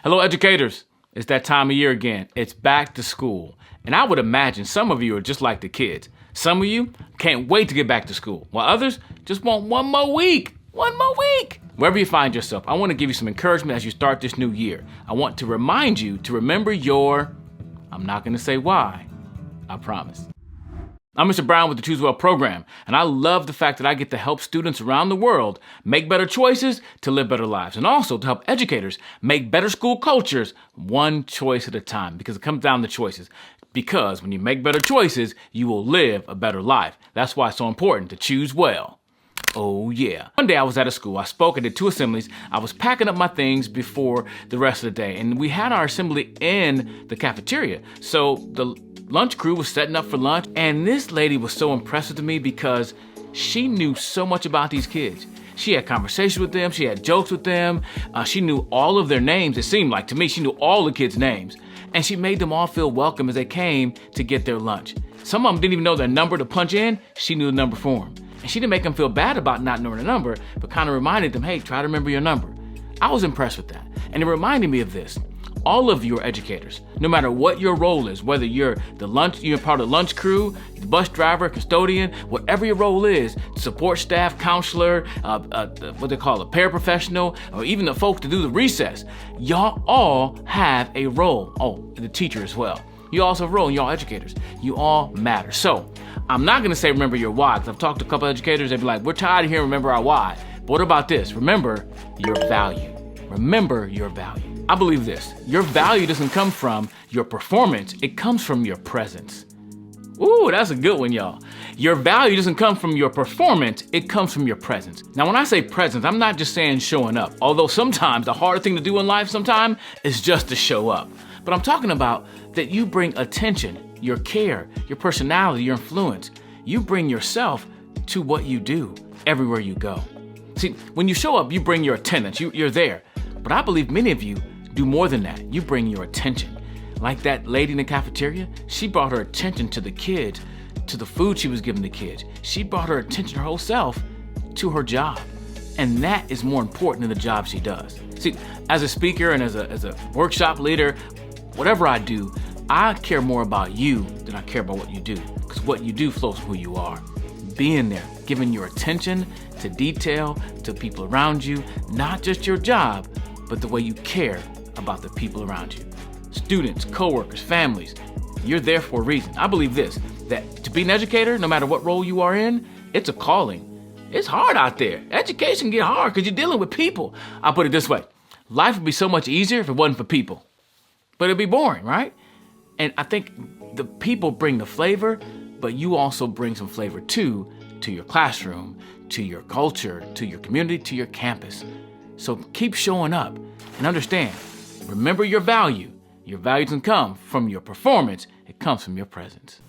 Hello, educators. It's that time of year again. It's back to school. And I would imagine some of you are just like the kids. Some of you can't wait to get back to school, while others just want one more week. One more week. Wherever you find yourself, I want to give you some encouragement as you start this new year. I want to remind you to remember I'm not going to say why, I promise. I'm Mr. Brown with the Choose Well program, and I love the fact that I get to help students around the world make better choices to live better lives, and also to help educators make better school cultures one choice at a time, because it comes down to choices. Because when you make better choices, you will live a better life. That's why it's so important to choose well. Oh yeah. One day I was at a school. I spoke at the 2 assemblies. I was packing up my things before the rest of the day, and we had our assembly in the cafeteria. So the lunch crew was setting up for lunch, and this lady was so impressive to me because she knew so much about these kids. She had conversations with them, she had jokes with them, she knew all of their names. It seemed like to me she knew all the kids' names, and she made them all feel welcome as they came to get their lunch. Some of them didn't even know their number to punch in. She knew the number for them. And she didn't make them feel bad about not knowing the number, but kind of reminded them, hey, try to remember your number. I was impressed with that. And it reminded me of this. All of you are educators, no matter what your role is, whether you're part of the lunch crew, the bus driver, custodian, whatever your role is, support staff, counselor, what they call a paraprofessional, or even the folks to do the recess. Y'all all have a role. Oh, the teacher as well. You also have a role, and y'all educators. You all matter. So I'm not gonna say remember your why, because I've talked to a couple educators, they'd be like, we're tired of hearing remember our why. But what about this? Remember your value. Remember your value. I believe this, your value doesn't come from your performance, it comes from your presence. Ooh, that's a good one, y'all. Your value doesn't come from your performance, it comes from your presence. Now, when I say presence, I'm not just saying showing up, although sometimes the hardest thing to do in life sometimes is just to show up. But I'm talking about that you bring attention, your care, your personality, your influence. You bring yourself to what you do everywhere you go. See, when you show up, you bring your attendance, you're there. But I believe many of you do more than that. You bring your attention. Like that lady in the cafeteria, she brought her attention to the kids, to the food she was giving the kids. She brought her attention, her whole self, to her job. And that is more important than the job she does. See, as a speaker and as a workshop leader, whatever I do, I care more about you than I care about what you do. Because what you do flows from who you are. Being there, giving your attention to detail, to people around you, not just your job, but the way you care about the people around you. Students, coworkers, families, you're there for a reason. I believe this, that to be an educator, no matter what role you are in, it's a calling. It's hard out there. Education can get hard because you're dealing with people. I'll put it this way, life would be so much easier if it wasn't for people. But it'd be boring, right? And I think the people bring the flavor, but you also bring some flavor too, to your classroom, to your culture, to your community, to your campus. So keep showing up and understand, remember your value. Your value doesn't come from your performance, it comes from your presence.